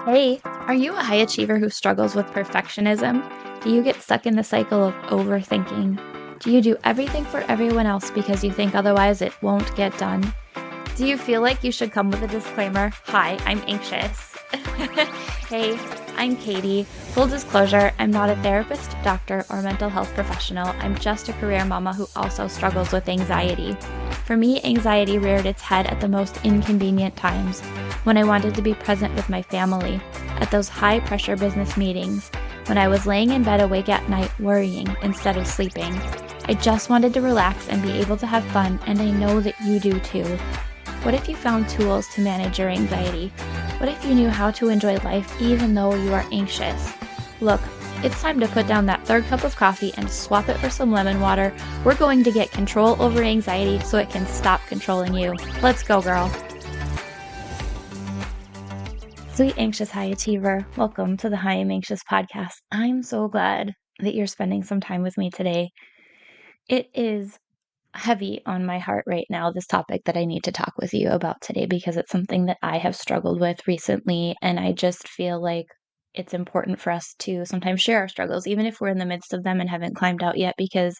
Hey, are you a high achiever who struggles with perfectionism? Do you get stuck in the cycle of overthinking? Do you do everything for everyone else because you think otherwise it won't get done? Do you feel like you should come with a disclaimer? Hi, I'm anxious. Hey, I'm Katy. Full disclosure, I'm not a therapist, doctor, or mental health professional. I'm just a career mama who also struggles with anxiety. For me, anxiety reared its head at the most inconvenient times when I wanted to be present with my family, at those high pressure business meetings, when I was laying in bed awake at night worrying instead of sleeping. I just wanted to relax and be able to have fun, and I know that you do too. What if you found tools to manage your anxiety? What if you knew how to enjoy life even though you are anxious? Look, it's time to put down that third cup of coffee and swap it for some lemon water. We're going to get control over anxiety so it can stop controlling you. Let's go, girl. Sweet anxious high achiever, welcome to the High I'm Anxious podcast. I'm so glad that you're spending some time with me today. It is heavy on my heart right now, this topic that I need to talk with you about today, because it's something that I have struggled with recently, and I just feel like it's important for us to sometimes share our struggles, even if we're in the midst of them and haven't climbed out yet, because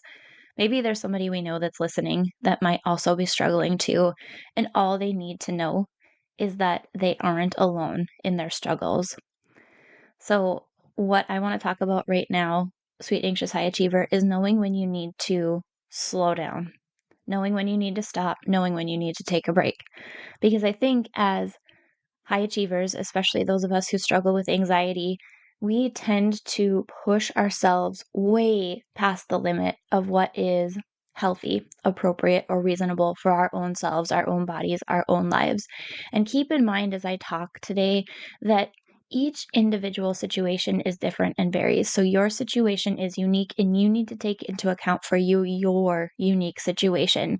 maybe there's somebody we know that's listening that might also be struggling too, and all they need to know is that they aren't alone in their struggles. So, what I want to talk about right now, sweet anxious high achiever, is knowing when you need to slow down, knowing when you need to stop, knowing when you need to take a break. Because I think as high achievers, especially those of us who struggle with anxiety, we tend to push ourselves way past the limit of what is healthy, appropriate, or reasonable for our own selves, our own bodies, our own lives. And keep in mind as I talk today that each individual situation is different and varies. So your situation is unique and you need to take into account for you your unique situation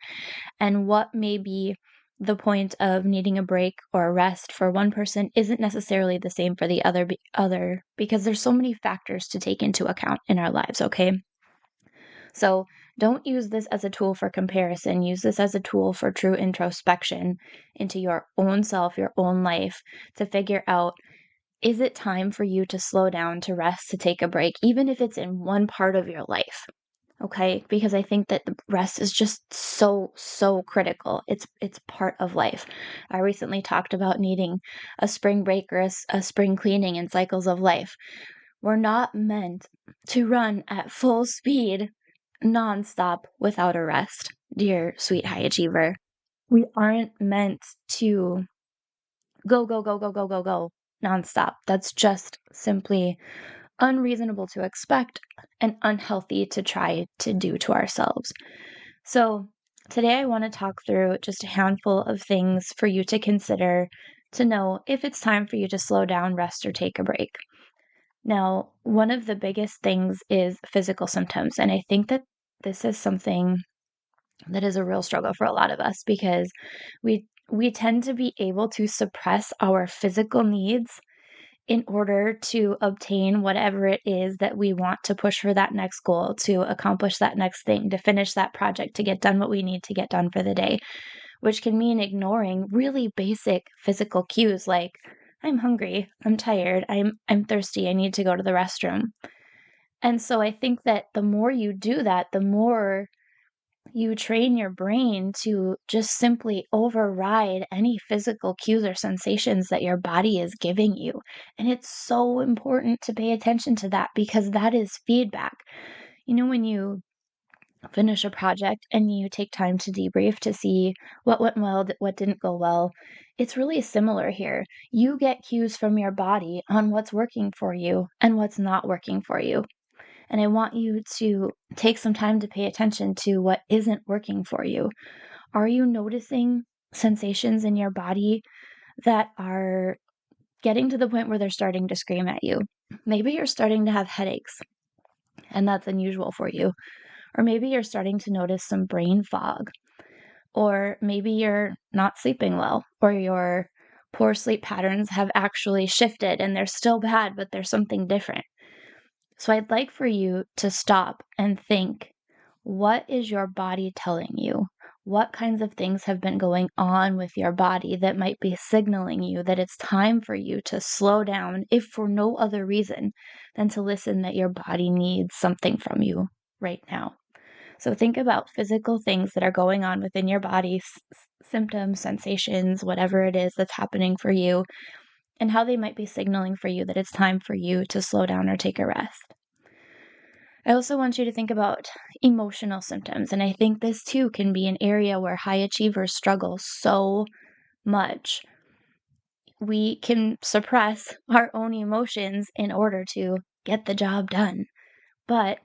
and what may be the point of needing a break or a rest for one person isn't necessarily the same for the other because there's so many factors to take into account in our lives, okay? So don't use this as a tool for comparison. Use this as a tool for true introspection into your own self, your own life, to figure out, is it time for you to slow down, to rest, to take a break, even if it's in one part of your life? Okay, because I think that the rest is just so critical. It's part of life. I recently talked about needing a spring break or a spring cleaning in cycles of life. We're not meant to run at full speed nonstop without a rest, dear sweet high achiever. We aren't meant to go nonstop. That's just simply unreasonable to expect and unhealthy to try to do to ourselves. So, today I want to talk through just a handful of things for you to consider to know if it's time for you to slow down, rest, or take a break. Now, one of the biggest things is physical symptoms, and I think that this is something that is a real struggle for a lot of us because we tend to be able to suppress our physical needs in order to obtain whatever it is that we want to push for that next goal, to accomplish that next thing, to finish that project, to get done what we need to get done for the day, which can mean ignoring really basic physical cues like I'm hungry, I'm tired, I'm thirsty, I need to go to the restroom. And so I think that the more you do that, the more you train your brain to just simply override any physical cues or sensations that your body is giving you. And it's so important to pay attention to that because that is feedback. You know, when you finish a project and you take time to debrief to see what went well, what didn't go well, it's really similar here. You get cues from your body on what's working for you and what's not working for you. And I want you to take some time to pay attention to what isn't working for you. Are you noticing sensations in your body that are getting to the point where they're starting to scream at you? Maybe you're starting to have headaches, and that's unusual for you. Or maybe you're starting to notice some brain fog. Or maybe you're not sleeping well, or your poor sleep patterns have actually shifted and they're still bad, but there's something different. So I'd like for you to stop and think, what is your body telling you? what kinds of things have been going on with your body that might be signaling you that it's time for you to slow down, if for no other reason than to listen that your body needs something from you right now. So think about physical things that are going on within your body, symptoms, sensations, whatever it is that's happening for you, and how they might be signaling for you that it's time for you to slow down or take a rest. I also want you to think about emotional symptoms, and I think this too can be an area where high achievers struggle so much. We can suppress our own emotions in order to get the job done, but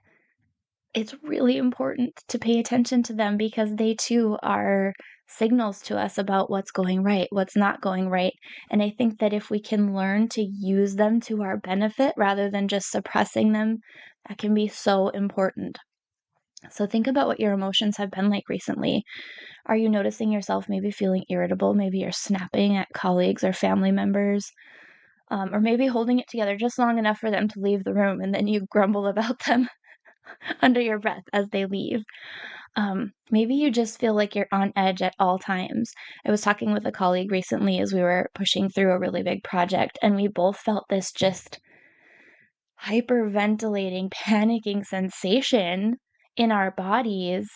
it's really important to pay attention to them because they too are signals to us about what's going right, what's not going right. And I think that if we can learn to use them to our benefit rather than just suppressing them, that can be so important. So think about what your emotions have been like recently. Are you noticing yourself maybe feeling irritable? Maybe you're snapping at colleagues or family members, or maybe holding it together just long enough for them to leave the room and then you grumble about them under your breath as they leave. Maybe you just feel like you're on edge at all times. I was talking with a colleague recently as we were pushing through a really big project, and we both felt this just hyperventilating, panicking sensation in our bodies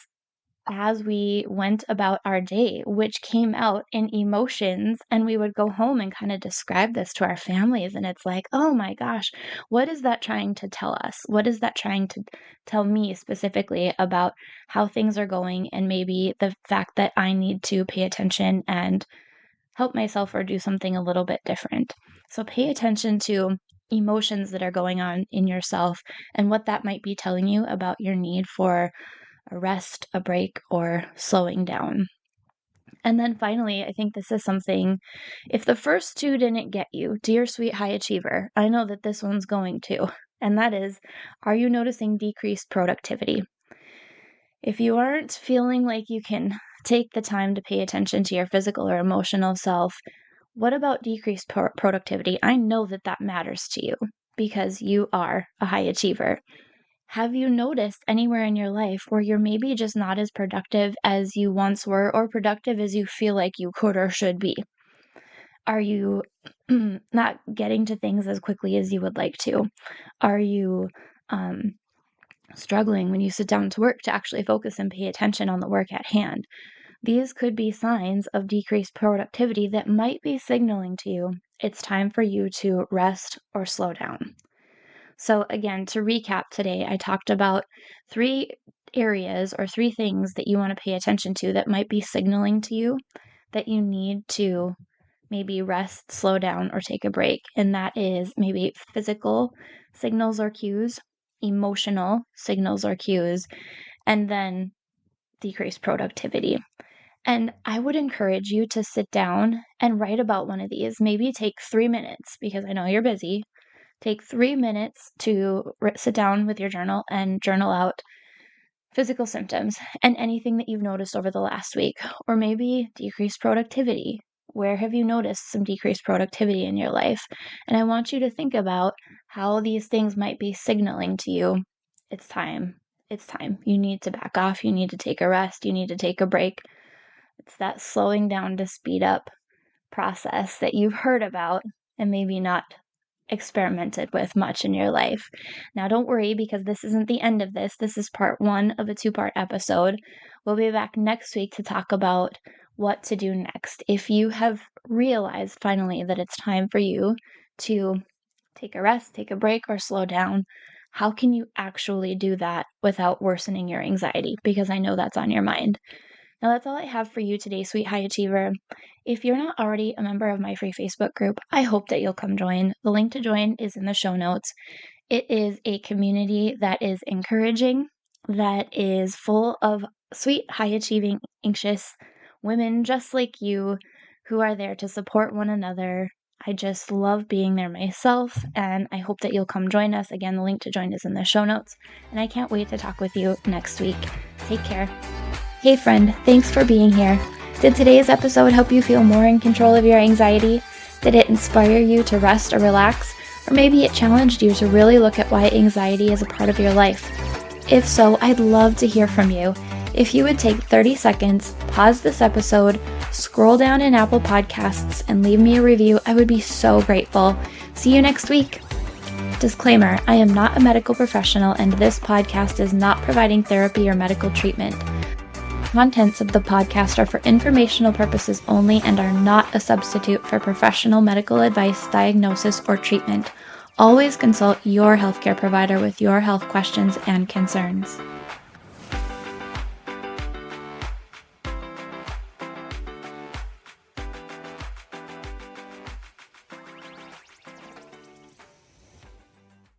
as we went about our day, which came out in emotions. And we would go home and kind of describe this to our families. And it's like, oh my gosh, what is that trying to tell us? What is that trying to tell me specifically about how things are going? And maybe the fact that I need to pay attention and help myself or do something a little bit different. So pay attention to emotions that are going on in yourself and what that might be telling you about your need for a rest, a break, or slowing down. And then finally, I think this is something, if the first two didn't get you, dear sweet high achiever, I know that this one's going to. And that is, are you noticing decreased productivity? If you aren't feeling like you can take the time to pay attention to your physical or emotional self, what about decreased productivity? I know that that matters to you because you are a high achiever. Have you noticed anywhere in your life where you're maybe just not as productive as you once were or productive as you feel like you could or should be? Are you not getting to things as quickly as you would like to? Are you struggling when you sit down to work to actually focus and pay attention on the work at hand? These could be signs of decreased productivity that might be signaling to you it's time for you to rest or slow down. So, again, to recap today, I talked about 3 areas or 3 things that you want to pay attention to that might be signaling to you that you need to maybe rest, slow down, or take a break. And that is maybe physical signals or cues, emotional signals or cues, and then decreased productivity. And I would encourage you to sit down and write about one of these. Maybe take 3 minutes because I know you're busy. Take 3 minutes to sit down with your journal and journal out physical symptoms and anything that you've noticed over the last week, or maybe decreased productivity. Where have you noticed some decreased productivity in your life? And I want you to think about how these things might be signaling to you, it's time. It's time. You need to back off. You need to take a rest. You need to take a break. It's that slowing down to speed up process that you've heard about and maybe not experimented with much in your life. Now, don't worry because this isn't the end of this. This is part 1 of a 2-part episode. We'll be back next week to talk about what to do next. If you have realized finally that it's time for you to take a rest, take a break, or slow down, how can you actually do that without worsening your anxiety? Because I know that's on your mind. Now, that's all I have for you today, sweet high achiever. If you're not already a member of my free Facebook group, I hope that you'll come join. The link to join is in the show notes. It is a community that is encouraging, that is full of sweet, high achieving, anxious women just like you who are there to support one another. I just love being there myself, and I hope that you'll come join us. Again, the link to join is in the show notes, and I can't wait to talk with you next week. Take care. Hey friend, thanks for being here. Did today's episode help you feel more in control of your anxiety? Did it inspire you to rest or relax? Or maybe it challenged you to really look at why anxiety is a part of your life? If so, I'd love to hear from you. If you would take 30 seconds, pause this episode, scroll down in Apple Podcasts, and leave me a review, I would be so grateful. See you next week. Disclaimer, I am not a medical professional, and this podcast is not providing therapy or medical treatment. Contents of the podcast are for informational purposes only and are not a substitute for professional medical advice, diagnosis, or treatment. Always consult your healthcare provider with your health questions and concerns.